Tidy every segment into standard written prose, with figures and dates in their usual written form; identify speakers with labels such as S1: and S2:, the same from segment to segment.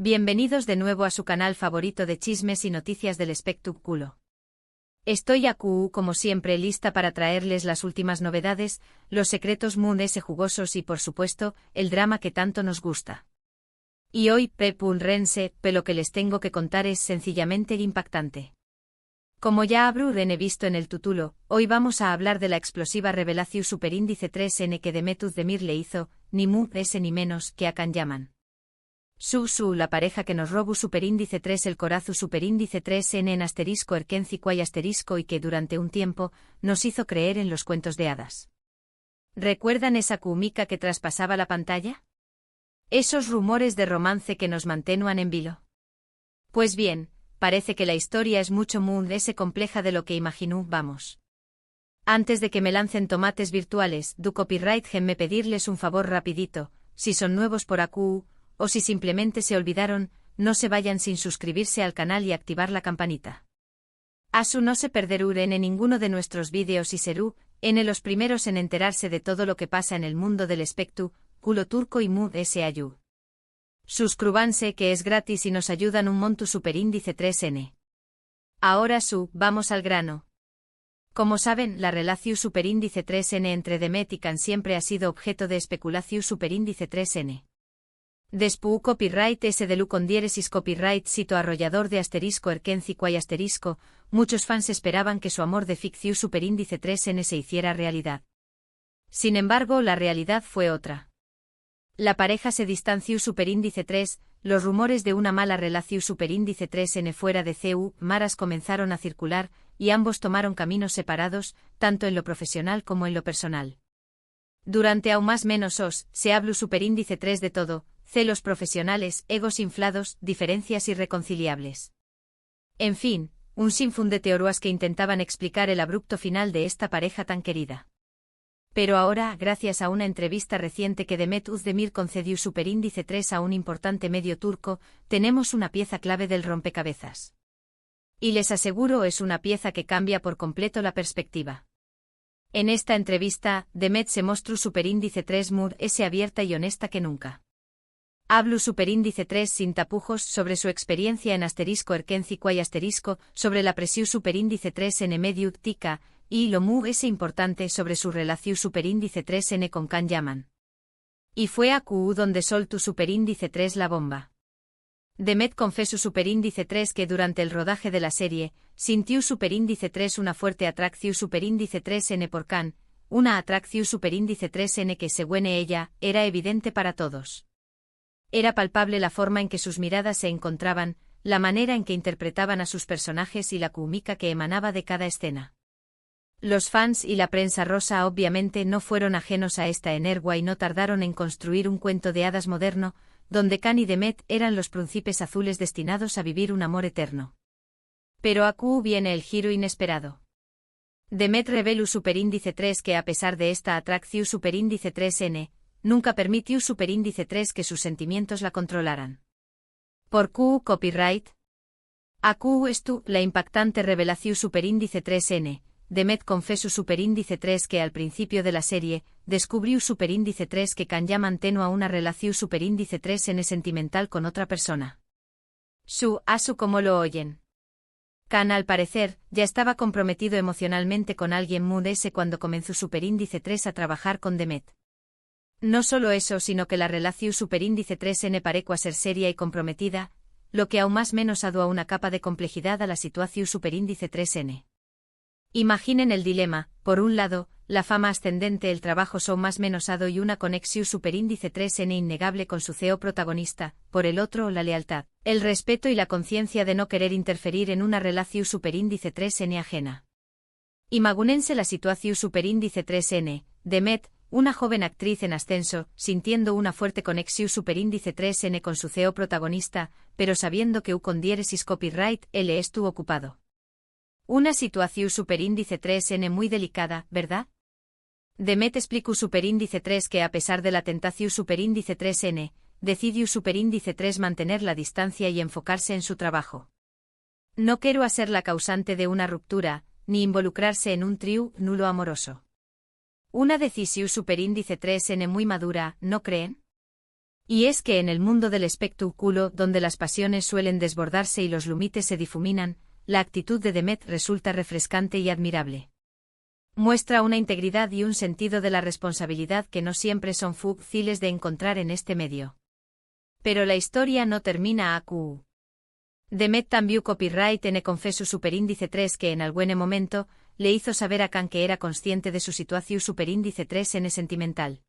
S1: Bienvenidos de nuevo a su canal favorito de chismes y noticias del espectáculo. Estoy aquí, como siempre, lista para traerles las últimas novedades, los secretos Moon jugosos y, por supuesto, el drama que tanto nos gusta. Y hoy, Rense, lo que les tengo que contar es sencillamente impactante. Como ya habrán visto en el título, hoy vamos a hablar de la explosiva revelación superíndice 3N que Demet Özdemir le hizo, ni más ni menos que a Can Yaman. La pareja que nos robó superíndice 3 el corazu superíndice 3N en asterisco erkenci y asterisco y que durante un tiempo nos hizo creer en los cuentos de hadas. ¿Recuerdan esa cúmica que traspasaba la pantalla? Esos rumores de romance que nos mantenían en vilo. Pues bien, parece que la historia es mucho más compleja de lo que imaginó, vamos. Antes de que me lancen tomates virtuales, du copyright me pedirles un favor rapidito, si son nuevos por AQ, o si simplemente se olvidaron, no se vayan sin suscribirse al canal y activar la campanita. Asu no se perderán en ninguno de nuestros vídeos y serú, en los primeros en enterarse de todo lo que pasa en el mundo del espectáculo turco y mood ayu. Suscríbanse que es gratis y nos ayudan un monto superíndice 3N. Ahora vamos al grano. Como saben, la relación superíndice 3N entre Demet y Can siempre ha sido objeto de especulación superíndice 3N. Después copyright S de con diéresis copyright cito arrollador de asterisco erkenci y asterisco, muchos fans esperaban que su amor de ficción superíndice 3N se hiciera realidad. Sin embargo, la realidad fue otra. La pareja se distanció superíndice 3, los rumores de una mala relación superíndice 3N fuera de CU, maras comenzaron a circular, y ambos tomaron caminos separados, tanto en lo profesional como en lo personal. Durante aún más menos se habló superíndice 3 de todo, celos profesionales, egos inflados, diferencias irreconciliables. En fin, un sinfín de teorías que intentaban explicar el abrupto final de esta pareja tan querida. Pero ahora, gracias a una entrevista reciente que Demet Özdemir concedió superíndice 3 a un importante medio turco, tenemos una pieza clave del rompecabezas. Y les aseguro es una pieza que cambia por completo la perspectiva. En esta entrevista, Demet se mostró superíndice 3 abierta y honesta que nunca. Habló superíndice 3 sin tapujos sobre su experiencia en asterisco erkenci y asterisco, sobre la presión superíndice 3 en medio tica, y lo importante sobre su relación superíndice 3N con Can Yaman. Y fue a QU donde soltó superíndice 3 la bomba. Demet confesó superíndice 3 que durante el rodaje de la serie, sintió superíndice 3 una fuerte atracción superíndice 3N por Can, una atracción superíndice 3N que según ella, era evidente para todos. Era palpable la forma en que sus miradas se encontraban, la manera en que interpretaban a sus personajes y la cúmica que emanaba de cada escena. Los fans y la prensa rosa obviamente no fueron ajenos a esta energía y no tardaron en construir un cuento de hadas moderno, donde Can y Demet eran los príncipes azules destinados a vivir un amor eterno. Pero aquí viene el giro inesperado. Demet reveló superíndice 3 que a pesar de esta atracción superíndice 3N, nunca permitió superíndice 3 que sus sentimientos la controlaran. ¿Por Q copyright? Aquí esto, la impactante revelación superíndice 3N, Demet confesó superíndice 3 que al principio de la serie, descubrió superíndice 3 que Can Yaman tenía una relación superíndice 3N sentimental con otra persona. Asu como lo oyen. Can al parecer, ya estaba comprometido emocionalmente con alguien mood cuando comenzó superíndice 3 a trabajar con Demet. No solo eso sino que la relación superíndice 3N parecua ser seria y comprometida, lo que aún más menos adua una capa de complejidad a la situación superíndice 3N. Imaginen el dilema, por un lado, la fama ascendente, el trabajo son más menosado y una conexión superíndice 3N innegable con su CEO protagonista, por el otro la lealtad, el respeto y la conciencia de no querer interferir en una relación superíndice 3N ajena. Imagínense la situación superíndice 3N, Demet, una joven actriz en ascenso, sintiendo una fuerte conexión superíndice 3N con su CEO protagonista, pero sabiendo que con diéresis copyright él estuvo ocupado. Una situación superíndice 3N muy delicada, ¿verdad? Demet explicó superíndice 3 que a pesar de la tentación superíndice 3N, decidió superíndice 3 mantener la distancia y enfocarse en su trabajo. No quiero ser la causante de una ruptura, ni involucrarse en un trío nulo amoroso. Una decisión superíndice 3N muy madura, ¿no creen? Y es que en el mundo del espectáculo, donde las pasiones suelen desbordarse y los límites se difuminan, la actitud de Demet resulta refrescante y admirable. Muestra una integridad y un sentido de la responsabilidad que no siempre son fáciles de encontrar en este medio. Pero la historia no termina aquí. Demet también copyright en confesó superíndice 3 que en algún momento le hizo saber a Khan que era consciente de su situación superíndice 3 en sentimental.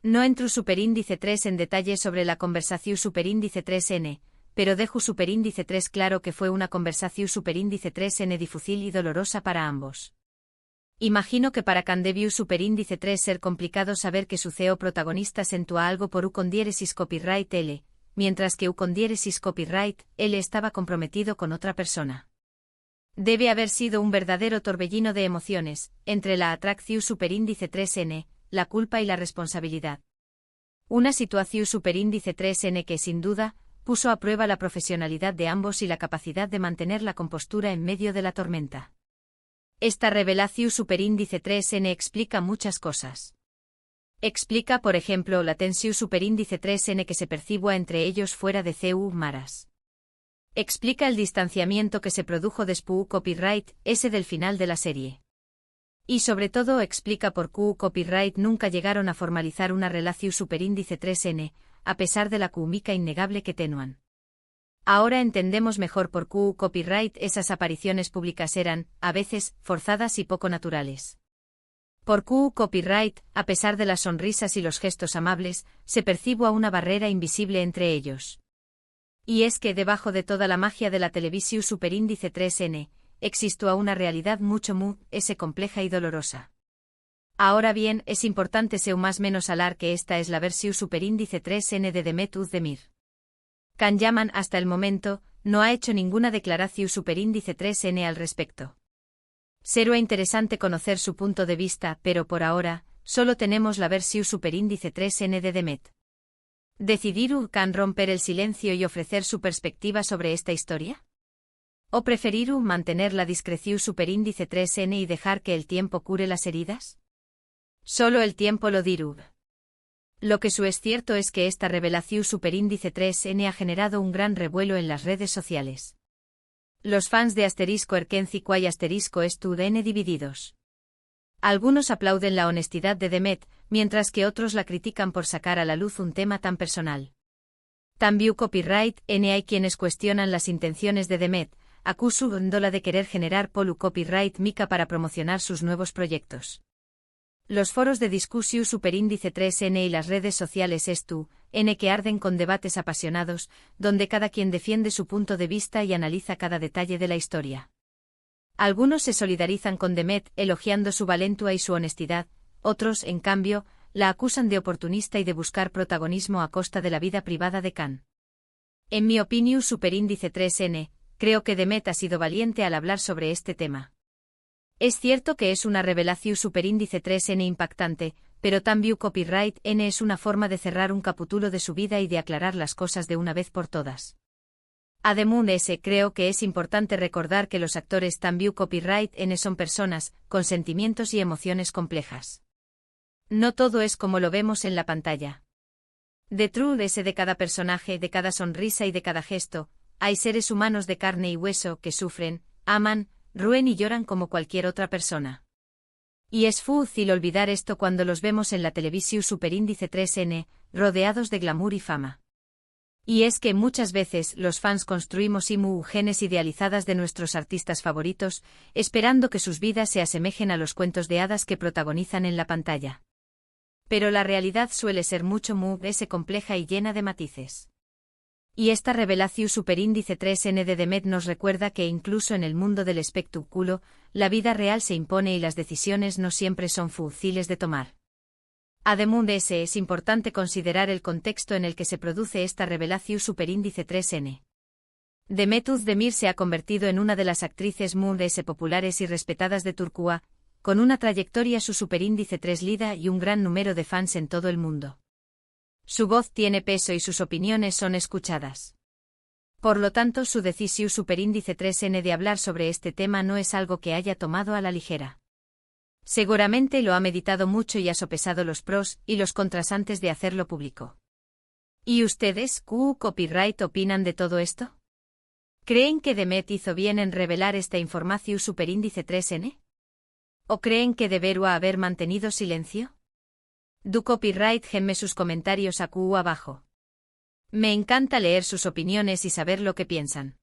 S1: No entro superíndice 3 en detalle sobre la conversación superíndice 3N, pero dejo superíndice 3 claro que fue una conversación superíndice 3N difícil y dolorosa para ambos. Imagino que para Khan debió superíndice 3 ser complicado saber que su CEO protagonista sentúa algo por U con diéresis copyright L, mientras que U con diéresis copyright L estaba comprometido con otra persona. Debe haber sido un verdadero torbellino de emociones, entre la atracción superíndice 3N, la culpa y la responsabilidad. Una situación superíndice 3N que, sin duda, puso a prueba la profesionalidad de ambos y la capacidad de mantener la compostura en medio de la tormenta. Esta revelación superíndice 3N explica muchas cosas. Explica, por ejemplo, la tensión superíndice 3N que se percibía entre ellos fuera de CU Maras. Explica el distanciamiento que se produjo después copyright ese del final de la serie. Y sobre todo explica por qué copyright nunca llegaron a formalizar una relación superíndice 3N, a pesar de la química innegable que tenuan. Ahora entendemos mejor por qué copyright esas apariciones públicas eran, a veces, forzadas y poco naturales. Por qué copyright, a pesar de las sonrisas y los gestos amables, se percibió una barrera invisible entre ellos. Y es que debajo de toda la magia de la televisión superíndice 3N, existió una realidad mucho compleja y dolorosa. Ahora bien, es importante ser más menos hablar que esta es la versión superíndice 3N de Demet Özdemir. Khan Yaman hasta el momento, no ha hecho ninguna declaración superíndice 3N al respecto. Será interesante conocer su punto de vista, pero por ahora, solo tenemos la versión superíndice 3N de Demet. ¿Decidir Khan romper el silencio y ofrecer su perspectiva sobre esta historia? ¿O preferir mantener la discreción superíndice 3N y dejar que el tiempo cure las heridas? Solo el tiempo lo dirá. Lo que es cierto es que esta revelación superíndice 3N ha generado un gran revuelo en las redes sociales. Los fans de Asterisco Erkenci y Asterisco Estudn divididos. Algunos aplauden la honestidad de Demet, mientras que otros la critican por sacar a la luz un tema tan personal. También copyright N hay quienes cuestionan las intenciones de Demet, acusándola de querer generar polu copyright mica para promocionar sus nuevos proyectos. Los foros de discusión superíndice 3N y las redes sociales N que arden con debates apasionados, donde cada quien defiende su punto de vista y analiza cada detalle de la historia. Algunos se solidarizan con Demet, elogiando su valentía y su honestidad, otros, en cambio, la acusan de oportunista y de buscar protagonismo a costa de la vida privada de Khan. En mi opinión superíndice 3N, creo que Demet ha sido valiente al hablar sobre este tema. Es cierto que es una revelación superíndice 3N impactante, pero también copyright N es una forma de cerrar un capítulo de su vida y de aclarar las cosas de una vez por todas. Además, creo que es importante recordar que los actores también copyright N son personas, con sentimientos y emociones complejas. No todo es como lo vemos en la pantalla. Detrás de cada personaje, de cada sonrisa y de cada gesto, hay seres humanos de carne y hueso que sufren, aman, ruen y lloran como cualquier otra persona. Y es fácil olvidar esto cuando los vemos en la televisión superíndice 3N, rodeados de glamour y fama. Y es que muchas veces los fans construimos imágenes idealizadas de nuestros artistas favoritos, esperando que sus vidas se asemejen a los cuentos de hadas que protagonizan en la pantalla. Pero la realidad suele ser mucho más compleja y llena de matices. Y esta revelación superíndice 3N de Demet nos recuerda que incluso en el mundo del espectáculo, la vida real se impone y las decisiones no siempre son fáciles de tomar. Además de ese, es importante considerar el contexto en el que se produce esta revelación superíndice 3N. Demet Özdemir se ha convertido en una de las actrices más populares y respetadas de Turquía, con una trayectoria su superíndice 3 lida y un gran número de fans en todo el mundo. Su voz tiene peso y sus opiniones son escuchadas. Por lo tanto, su decisión superíndice 3N de hablar sobre este tema no es algo que haya tomado a la ligera. Seguramente lo ha meditado mucho y ha sopesado los pros y los contras antes de hacerlo público. ¿Y ustedes, Q Copyright, opinan de todo esto? ¿Creen que Demet hizo bien en revelar esta información superíndice 3N? ¿O creen que debería haber mantenido silencio? Du copyright genme sus comentarios a Q abajo. Me encanta leer sus opiniones y saber lo que piensan.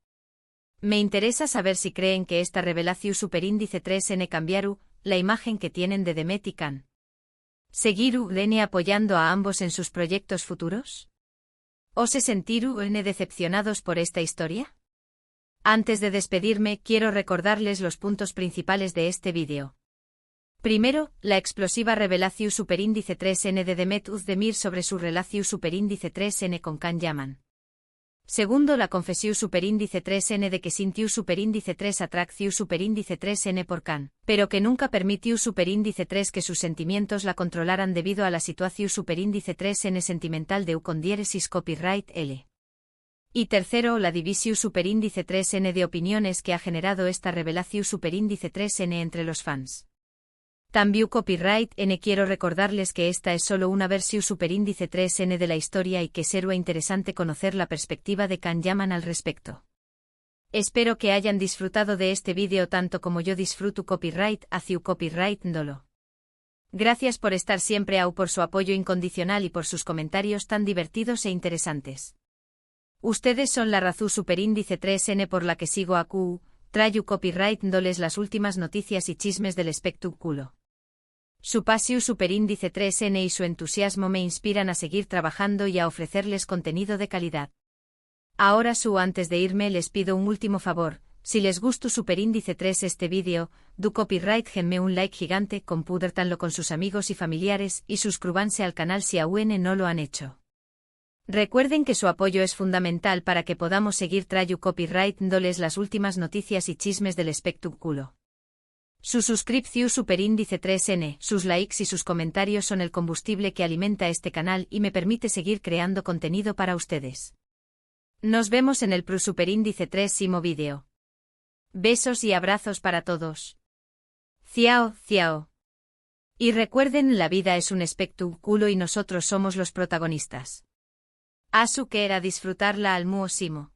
S1: Me interesa saber si creen que esta revelación superíndice 3N cambiaru la imagen que tienen de Demet y Can. ¿Seguiru N apoyando a ambos en sus proyectos futuros? ¿O se sentiru N decepcionados por esta historia? Antes de despedirme, quiero recordarles los puntos principales de este vídeo. Primero, la explosiva revelación superíndice 3N de Demet Özdemir sobre su relación superíndice 3N con Can Yaman. Segundo, la confesión superíndice 3N de que sintió superíndice 3 atracción superíndice 3N por Can, pero que nunca permitió superíndice 3 que sus sentimientos la controlaran debido a la situación superíndice 3N sentimental de U con diéresis copyright L. Y tercero, la división superíndice 3N de opiniones que ha generado esta revelación superíndice 3N entre los fans. También copyright N quiero recordarles que esta es solo una versión superíndice 3N de la historia y que será interesante conocer la perspectiva de Can Yaman al respecto. Espero que hayan disfrutado de este vídeo tanto como yo disfruto copyright hacia copyright Ndolo. Gracias por estar siempre por su apoyo incondicional y por sus comentarios tan divertidos e interesantes. Ustedes son la razón superíndice 3N por la que sigo a Q, trayu copyright doles las últimas noticias y chismes del espectáculo. Su pasión superíndice 3N y su entusiasmo me inspiran a seguir trabajando y a ofrecerles contenido de calidad. Ahora antes de irme les pido un último favor, si les gustó superíndice 3 este vídeo, du copyright genme un like gigante, compúdertanlo con sus amigos y familiares y suscríbanse al canal si aún no lo han hecho. Recuerden que su apoyo es fundamental para que podamos seguir trayu copyright dándoles las últimas noticias y chismes del espectáculo. Su suscripción superíndice 3N, sus likes y sus comentarios son el combustible que alimenta este canal y me permite seguir creando contenido para ustedes. Nos vemos en el superíndice 3º vídeo. Besos y abrazos para todos. Ciao, ciao. Y recuerden, la vida es un espectáculo y nosotros somos los protagonistas. Asu que era disfrutarla al muosimo.